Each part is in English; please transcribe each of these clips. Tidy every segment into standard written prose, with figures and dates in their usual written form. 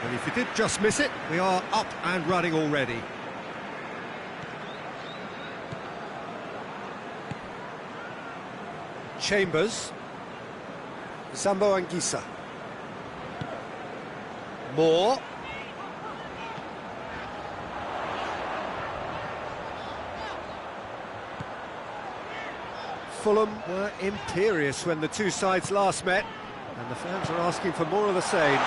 And if you did just miss it, we are up and running already. Chambers. Zambo Anguissa. Moore. Fulham were imperious when the two sides last met, and the fans are asking for more of the same.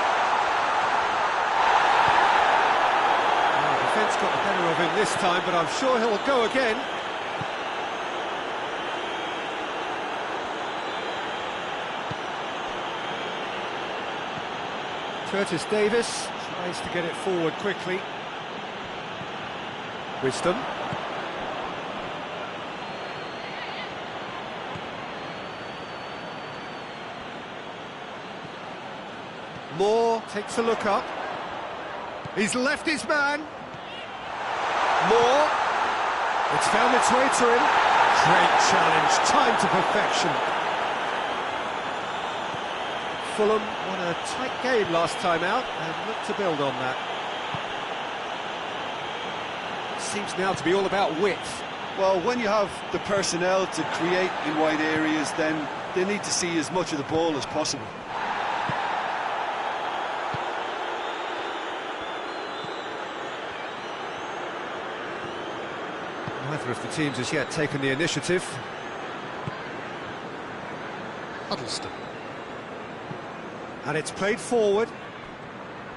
Well, the defence got the better of him this time, but I'm sure he'll go again. Curtis Davis tries to get it forward quickly. Wisdom. Moore takes a look up. He's left his man. Moore. It's found its way to him. Great challenge, timed to perfection. Fulham won a tight game last time out and look to build on that. Seems now to be all about width. Well, when you have the personnel to create in wide areas, then they need to see as much of the ball as possible. Neither of the teams has yet taken the initiative. Huddleston. And it's played forward.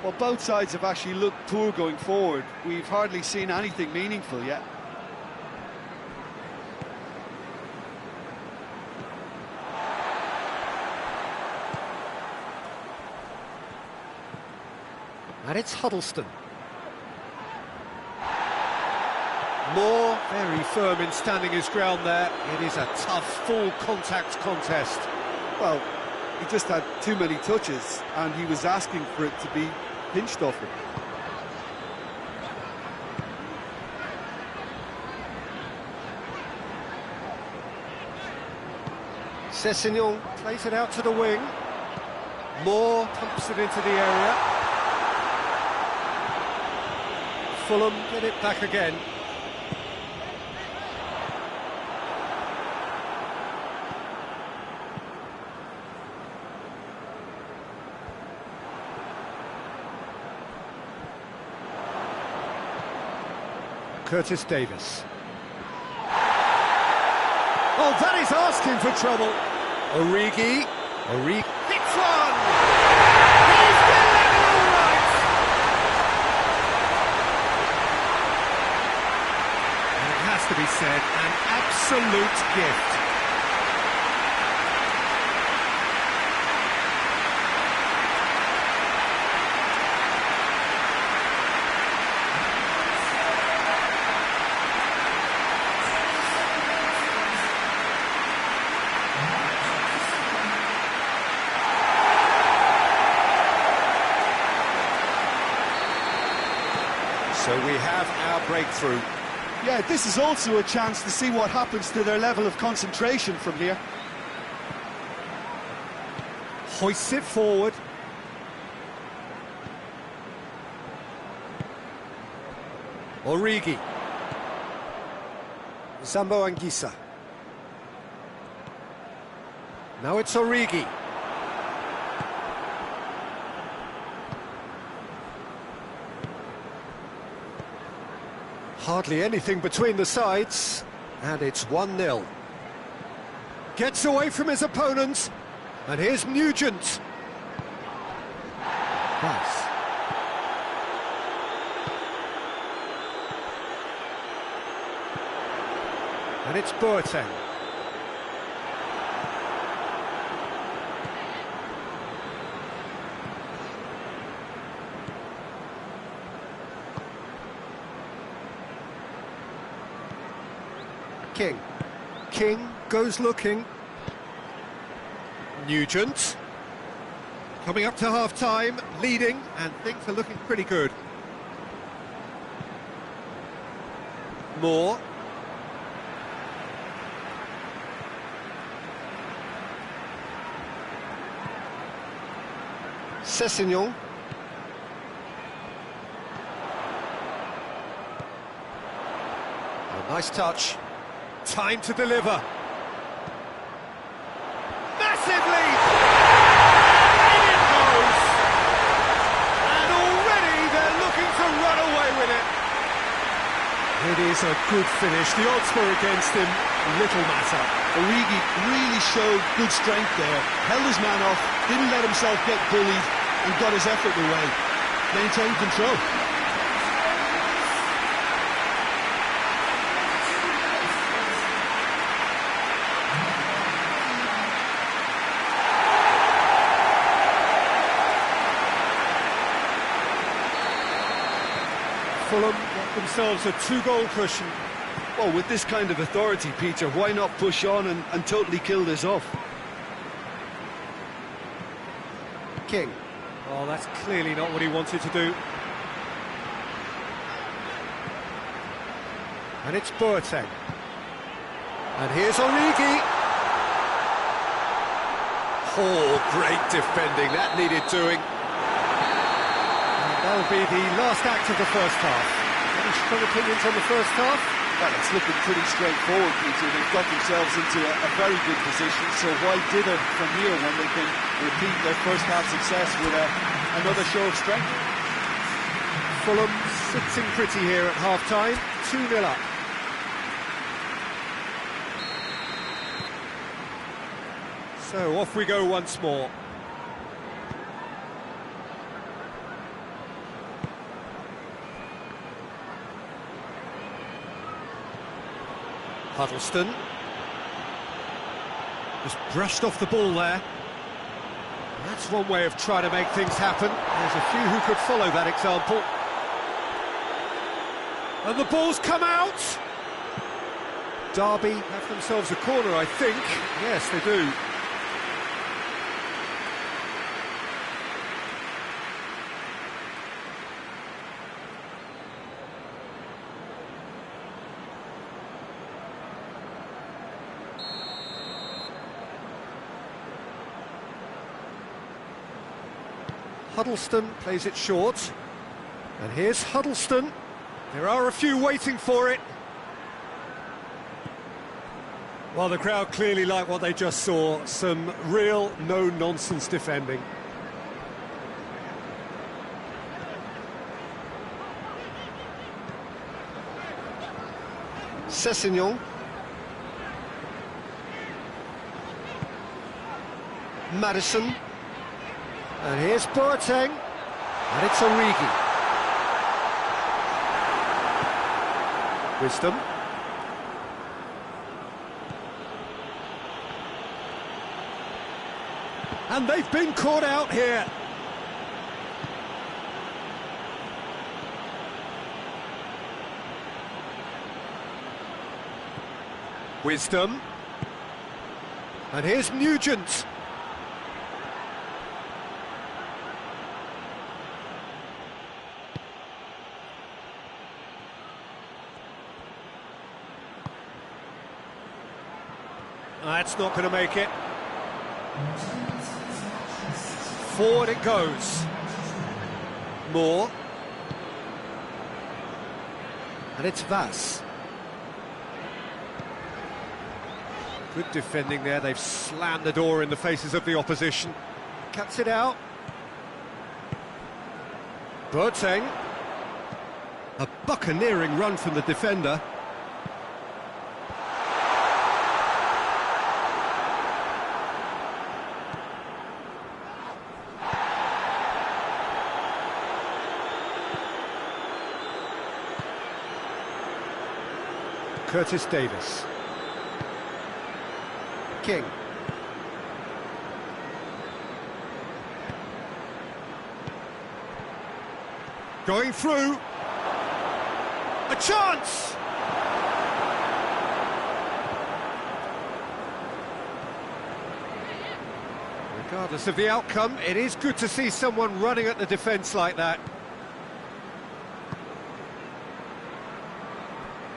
Well, both sides have actually looked poor going forward. We've hardly seen anything meaningful yet. And it's Huddleston. Moore, very firm in standing his ground there. It is a tough, full-contact contest. Well, he just had too many touches, and he was asking for it to be pinched off him. Sessegnon plays it out to the wing. Moore pumps it into the area. Fulham get it back again. Curtis Davis. Oh, that is asking for trouble. Origi. Hits one! He's delivered all right! And it has to be said, an absolute gift. So we have our breakthrough. Yeah, this is also a chance to see what happens to their level of concentration from here. Hoists it forward. Origi. Zambo Anguissa. Now it's Origi. Hardly anything between the sides, and it's 1-0. Gets away from his opponent, and here's Nugent. Nice. And it's Boateng. King goes looking. Nugent. Coming up to half-time, leading, and things are looking pretty good. Moore. Sessegnon. Nice touch. Time to deliver. Massive lead! In it goes! And already they're looking to run away with it. It is a good finish. The odds were against him. Little matter. Origi really showed good strength there. Held his man off, didn't let himself get bullied, and got his effort away. Maintained control. Fulham got themselves a 2-goal cushion. Well, with this kind of authority, Peter, why not push on and totally kill this off? King. Oh, that's clearly not what he wanted to do. And it's Boateng. And here's Origi. Oh, great defending. That needed doing. And that'll be the last act of the first half. Any strong opinions on the first half? Well, it's looking pretty straightforward, Peter. They've got themselves into a very good position, so why dither from here when they can repeat their first half success with another show of strength? Fulham sitting pretty here at half-time, 2-0 up. So off we go once more. Huddleston. Just brushed off the ball there. That's one way of trying to make things happen. There's a few who could follow that example. And the ball's come out! Derby have themselves a corner, I think. Yes, they do. Huddleston plays it short, and here's Huddleston. There are a few waiting for it. Well, the crowd clearly like what they just saw. Some real no-nonsense defending. Sessegnon. Madison. And here's Boateng, and it's Origi. Wisdom. And they've been caught out here. Wisdom. And here's Nugent. That's not going to make it. Forward it goes. Moore. And it's Vass. Good defending there. They've slammed the door in the faces of the opposition. Cuts it out. Boateng. A buccaneering run from the defender. Curtis Davis. King. Going through. A chance! Regardless of the outcome, it is good to see someone running at the defence like that.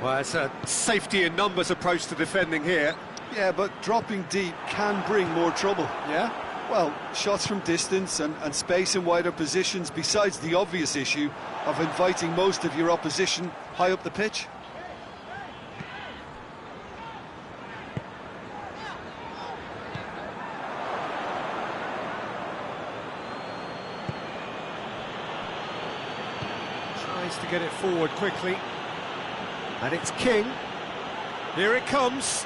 Well, it's a safety in numbers approach to defending here. Yeah, but dropping deep can bring more trouble. Yeah? Well, shots from distance and space in wider positions, besides the obvious issue of inviting most of your opposition high up the pitch. Tries to get it forward quickly. And it's King. Here it comes.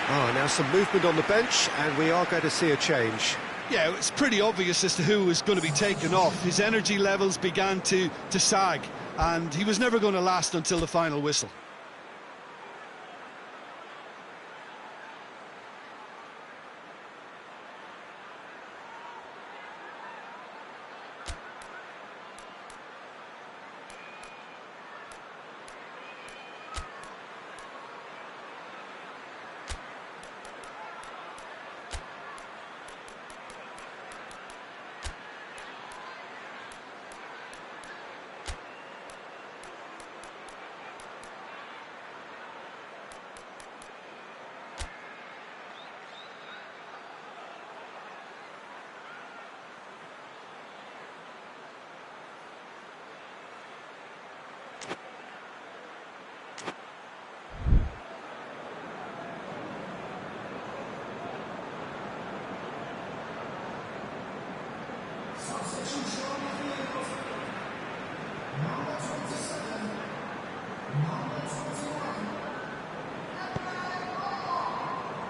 Oh, now some movement on the bench, and we are going to see a change. Yeah, it's pretty obvious as to who was going to be taken off. His energy levels began to sag, and he was never going to last until the final whistle.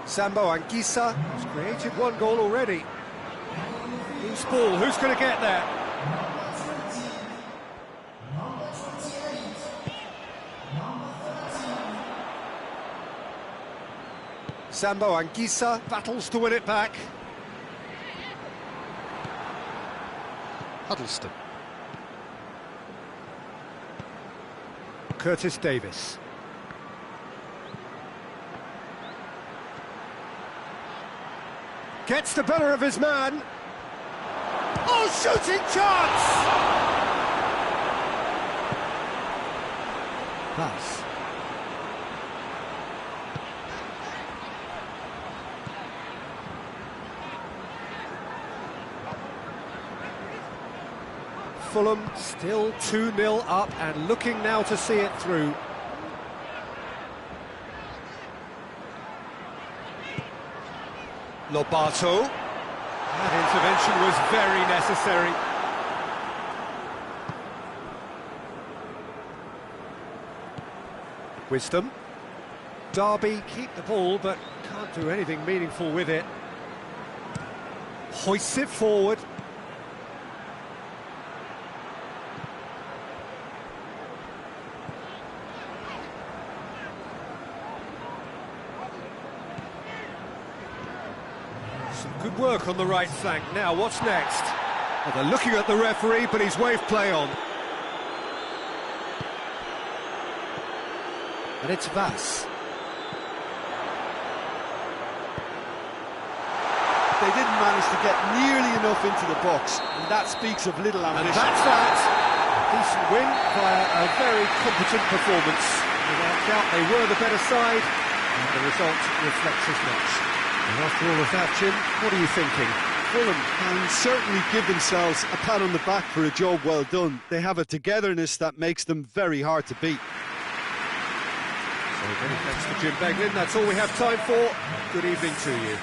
Sambo Anguissa has created one goal already. Loose ball, who's going to get there? Sambo Anguissa battles to win it back. Huddleston. Curtis Davis. Gets the better of his man. Oh, shooting chance! Pass. Fulham still 2-0 up and looking now to see it through. Lobato. That intervention was very necessary. Wisdom. Derby keep the ball but can't do anything meaningful with it. Hoists it forward. Good work on the right flank. Now, what's next? Well, they're looking at the referee, but he's waved play on. And it's Vass. They didn't manage to get nearly enough into the box, and that speaks of little ambition. And that's that. Decent win via a very competent performance. Without doubt, they were the better side, and the result reflects as much. And after all of that, Jim, what are you thinking? Fulham can certainly give themselves a pat on the back for a job well done. They have a togetherness that makes them very hard to beat. So many thanks to Jim Beglin. That's all we have time for. Good evening to you.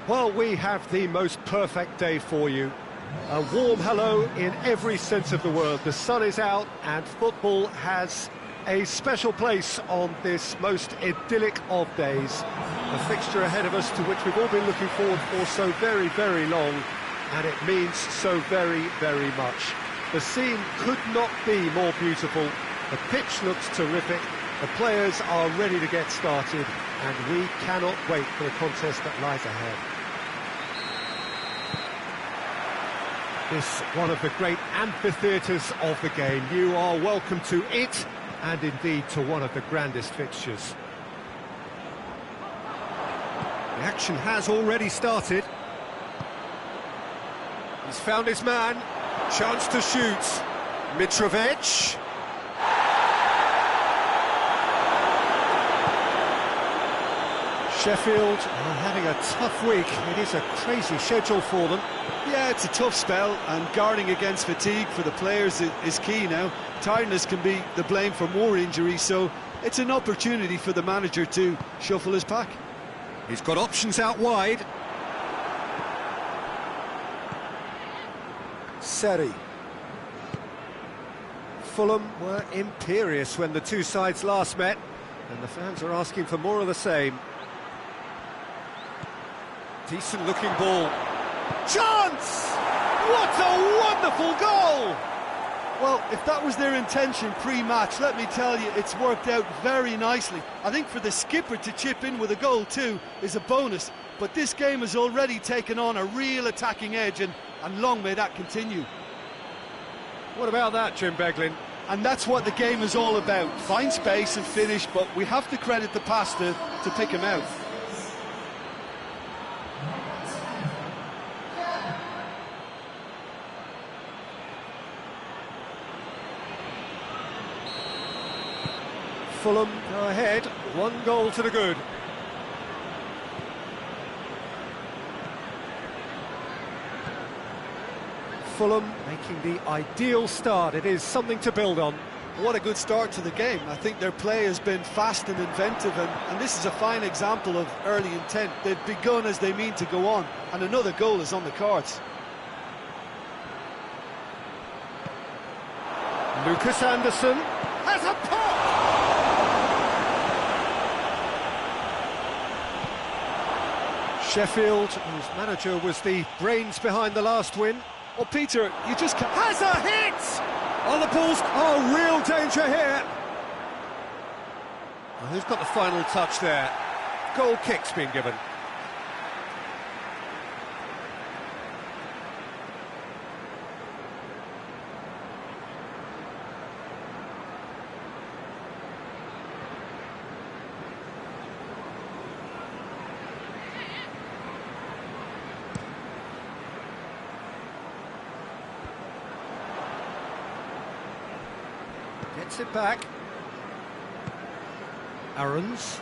Well, we have the most perfect day for you. A warm hello in every sense of the word. The sun is out and football has a special place on this most idyllic of days. A fixture ahead of us to which we've all been looking forward for so very, very long, and it means so very, very much. The scene could not be more beautiful. The pitch looks terrific. The players are ready to get started, and we cannot wait for the contest that lies ahead. This one of the great amphitheatres of the game. You are welcome to it, and indeed to one of the grandest fixtures. The action has already started. He's found his man. Chance to shoot. Mitrovic. Sheffield are having a tough week. It is a crazy schedule for them. Yeah, it's a tough spell, and guarding against fatigue for the players is key now. Tiredness can be the blame for more injuries, so it's an opportunity for the manager to shuffle his pack. He's got options out wide. Seri. Fulham were imperious when the two sides last met, and the fans are asking for more of the same. Decent looking ball. Chance! What a wonderful goal! Well, if that was their intention pre-match, let me tell you, it's worked out very nicely. I think for the skipper to chip in with a goal too is a bonus, but this game has already taken on a real attacking edge, and long may that continue. What about that, Jim Beglin? And that's what the game is all about. Find space and finish, but we have to credit the pass to pick him out. Fulham go ahead, 1 goal to the good. Fulham making the ideal start. It is something to build on. What a good start to the game. I think their play has been fast and inventive, and this is a fine example of early intent. They've begun as they mean to go on, and another goal is on the cards. Lucas Anderson has a pop! Sheffield, whose manager was the brains behind the last win. Well, Peter, you just can't... Has a hit! On the balls. Oh, real danger here. Well, who's got the final touch there? Goal kick's been given. Gets it back. Aarons.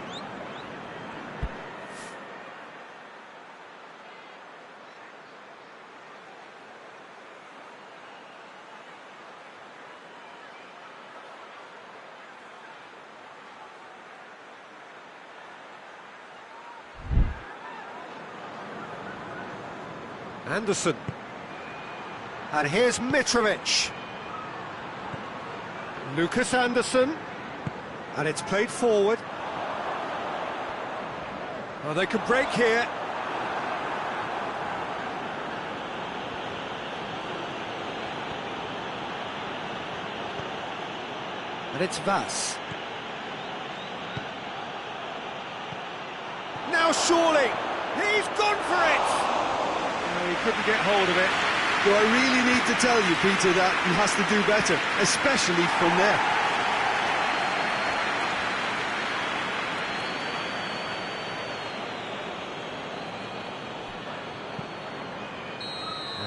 Anderson. And here's Mitrovic. Lucas Anderson, and it's played forward. Oh, they can break here. And it's Vass. Now surely, he's gone for it! No, he couldn't get hold of it. Do I really need to tell you, Peter, that he has to do better, especially from there?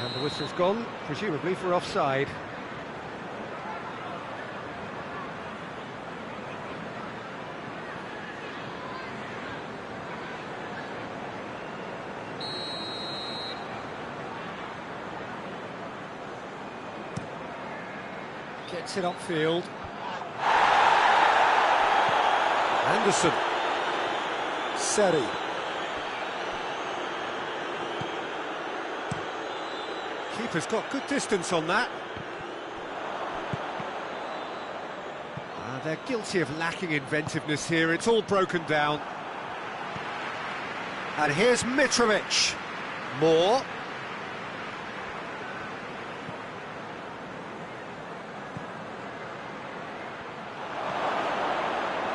And the whistle's gone, presumably for offside. Gets it upfield. Anderson. Seri. Keeper's got good distance on that. They're guilty of lacking inventiveness here. It's all broken down. And here's Mitrovic. Moore.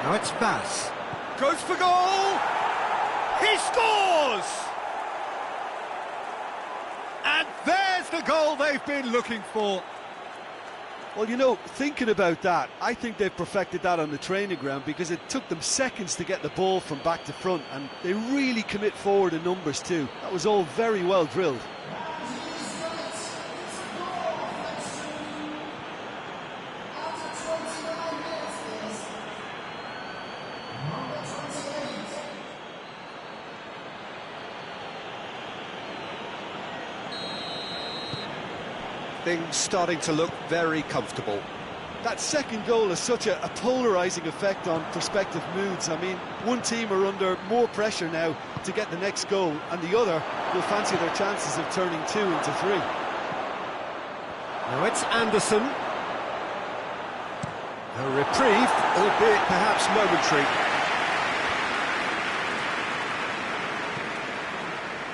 Now it's Bass. Goes for goal! He scores! And there's the goal they've been looking for. Well, you know, thinking about that, I think they've perfected that on the training ground because it took them seconds to get the ball from back to front, and they really commit forward in numbers too. That was all very well drilled. Things starting to look very comfortable. That second goal has such a polarising effect on prospective moods. I mean, one team are under more pressure now to get the next goal, and the other will fancy their chances of turning 2 into 3. Now it's Anderson. A reprieve, albeit perhaps momentary.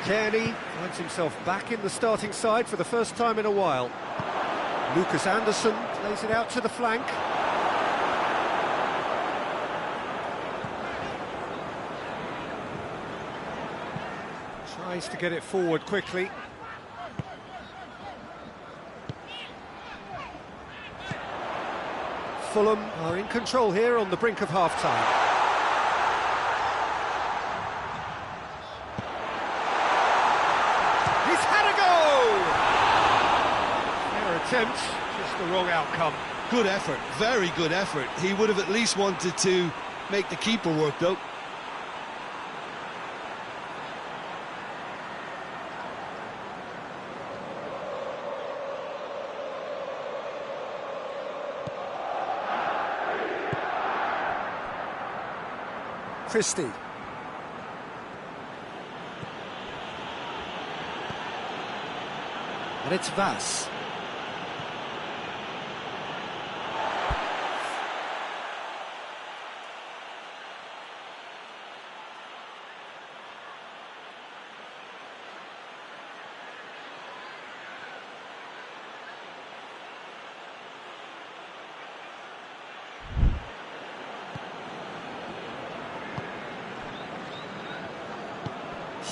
Kearney finds himself back in the starting side for the first time in a while. Lucas Anderson plays it out to the flank. Tries to get it forward quickly. Fulham are in control here on the brink of half-time. Attempt, just the wrong outcome. Good effort, very good effort. He would have at least wanted to make the keeper work though. Christie. And it's Vass.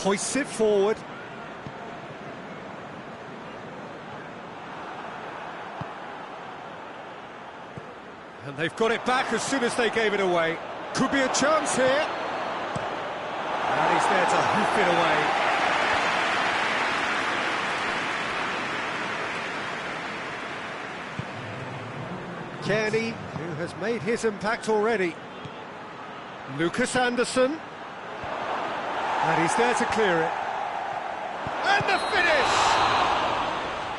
Hoists it forward. And they've got it back as soon as they gave it away. Could be a chance here. And he's there to hoof it away. Kearney, who has made his impact already. Lucas Anderson. And he's there to clear it. And the finish!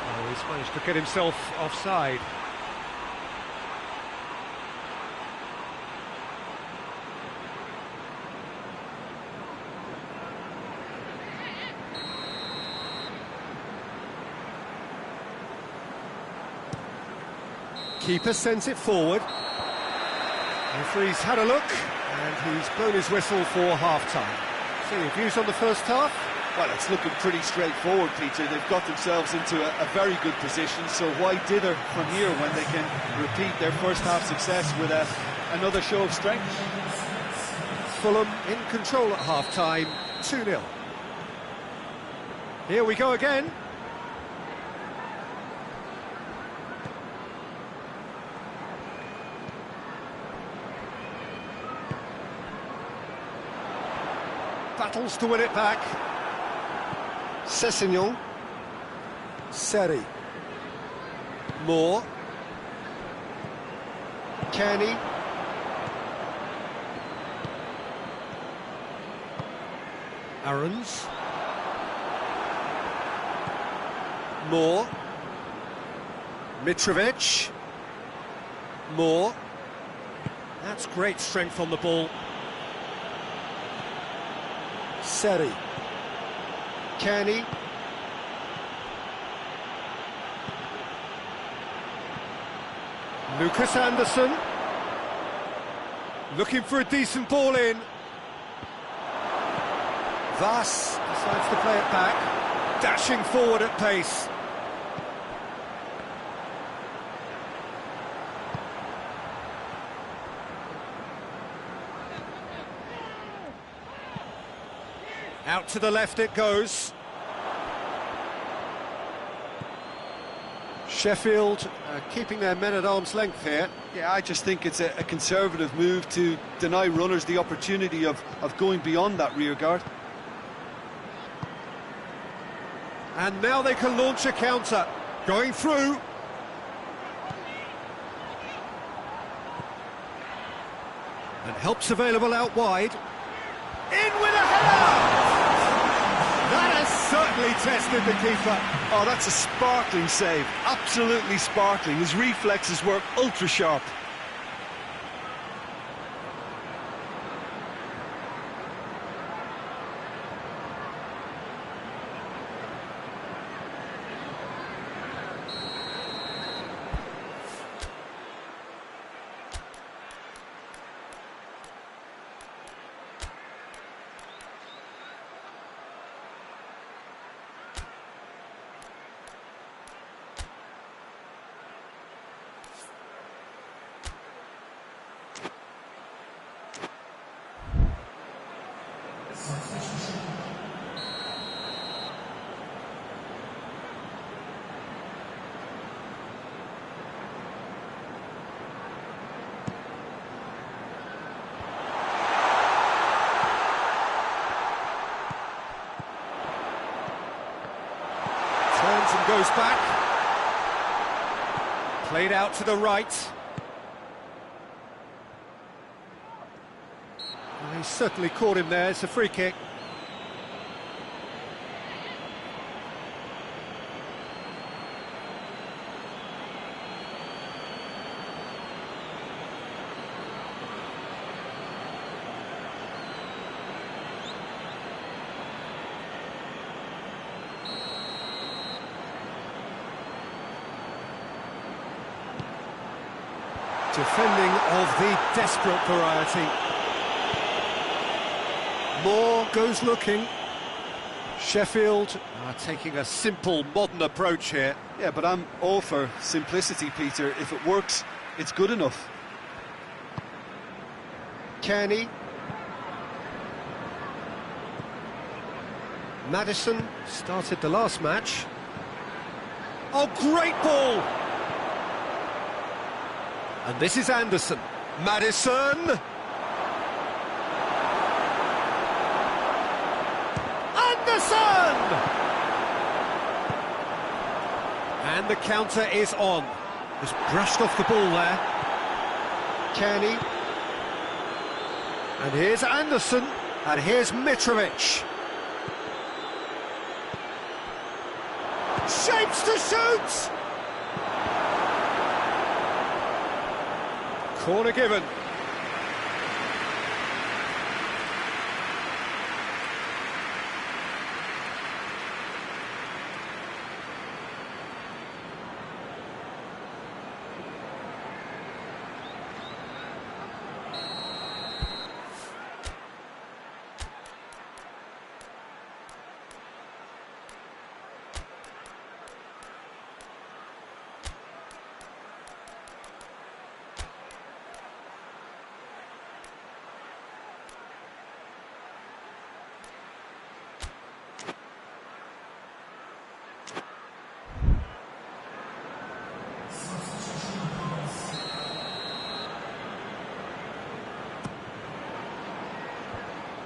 Oh, he's managed to get himself offside. Keeper sends it forward. The referee's had a look, and he's blown his whistle for half-time. So your views on the first half? Well, it's looking pretty straightforward, Peter. They've got themselves into a very good position, so why dither from here when they can repeat their first half success with another show of strength? Fulham in control at half-time, 2-0. Here we go again. Battles to win it back. Sessegnon. Seri. Moore. Kearney. Aarons. Moore. Mitrovic. Moore. That's great strength on the ball. Seri. Kearney. Lucas Anderson. Looking for a decent ball in. Vass decides to play it back. Dashing forward at pace. Out to the left it goes. Sheffield keeping their men at arm's length here. Yeah, I just think it's a conservative move to deny runners the opportunity of going beyond that rear guard. And now they can launch a counter. Going through. And help's available out wide. In with a header! That has certainly tested the keeper. Oh, that's a sparkling save. Absolutely sparkling. His reflexes were ultra sharp. Turns and goes back. Played out to the right. Well, he certainly caught him there. It's a free kick. Defending of the desperate variety. Moore goes looking. Sheffield are taking a simple, modern approach here. Yeah, but I'm all for simplicity, Peter. If it works, it's good enough. Kearney. Maddison started the last match. Oh, great ball! And this is Anderson. Maddison! Anderson! And the counter is on. Just brushed off the ball there. Kearney. And here's Anderson. And here's Mitrovic. Shapes to shoot! Corner given.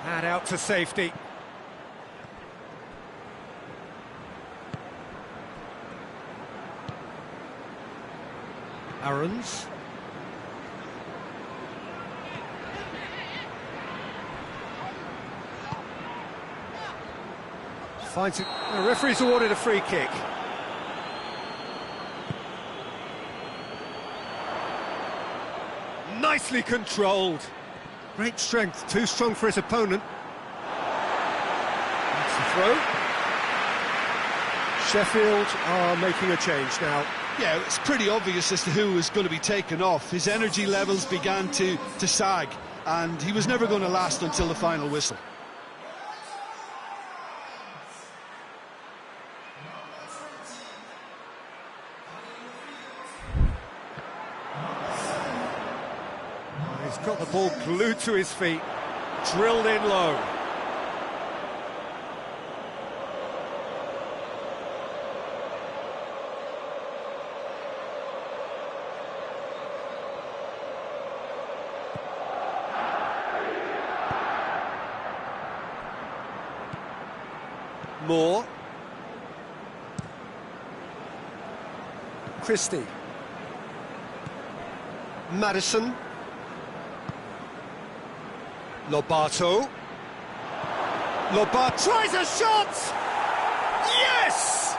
And out to safety. Aarons. Finds it. The referee's awarded a free kick. Nicely controlled. Great strength, too strong for his opponent. That's the throw. Sheffield are making a change now. Yeah, it's pretty obvious as to who was going to be taken off. His energy levels began to sag, and he was never going to last until the final whistle. He's got the ball glued to his feet, drilled in low. Moore. Christie. Madison. Lobato. Lobato tries a shot! Yes!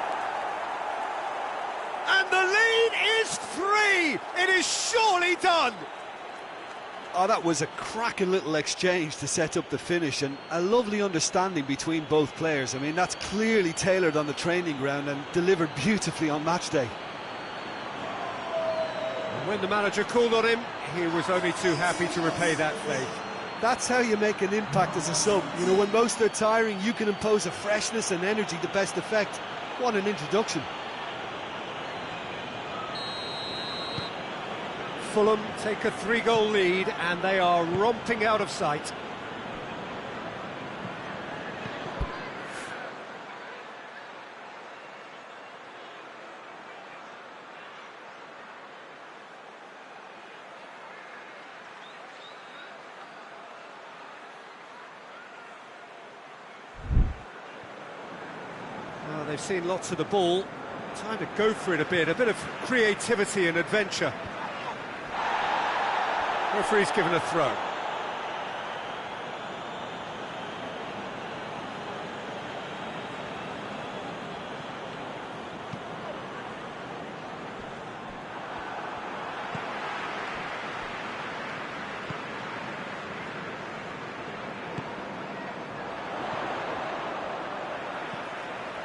And the lead is 3! It is surely done! Oh, that was a cracking little exchange to set up the finish, and a lovely understanding between both players. I mean, that's clearly tailored on the training ground and delivered beautifully on match day. And when the manager called on him, he was only too happy to repay that faith. That's how you make an impact as a sub. You know, when most are tiring, you can impose a freshness and energy to best effect. What an introduction. Fulham take a 3-goal lead and they are romping out of sight. Well, they've seen lots of the ball. Time to go for it a bit of creativity and adventure. Referee's given a throw.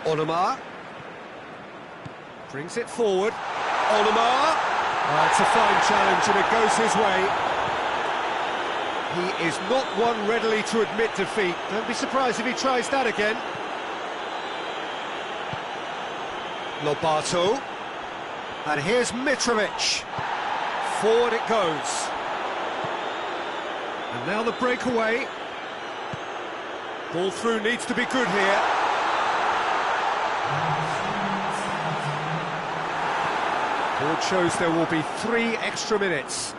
Onomar brings it forward. Onomar. It's a fine challenge and it goes his way. He is not one readily to admit defeat. Don't be surprised if he tries that again. Lobato. And here's Mitrovic. Forward it goes. And now the breakaway. Ball through needs to be good here. Board shows there will be 3 extra minutes.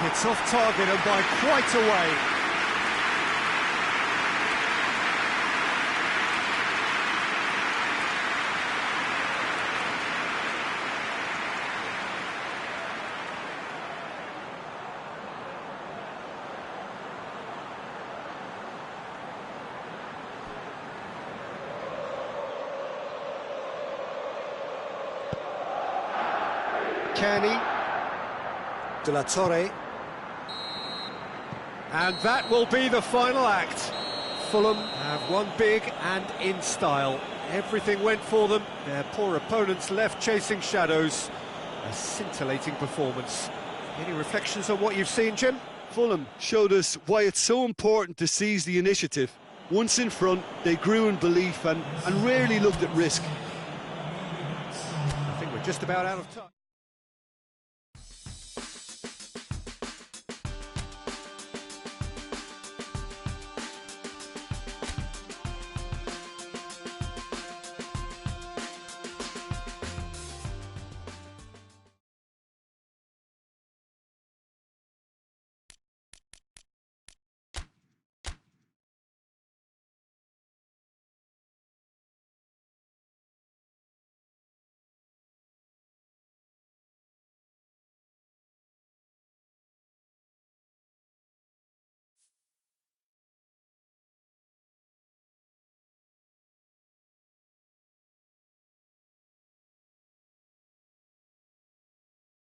It's off target and by quite a way. Kearney. De La Torre. And that will be the final act. Fulham have won big and in style. Everything went for them. Their poor opponents left chasing shadows. A scintillating performance. Any reflections on what you've seen, Jim? Fulham showed us why it's so important to seize the initiative. Once in front, they grew in belief and rarely looked at risk. I think we're just about out of time.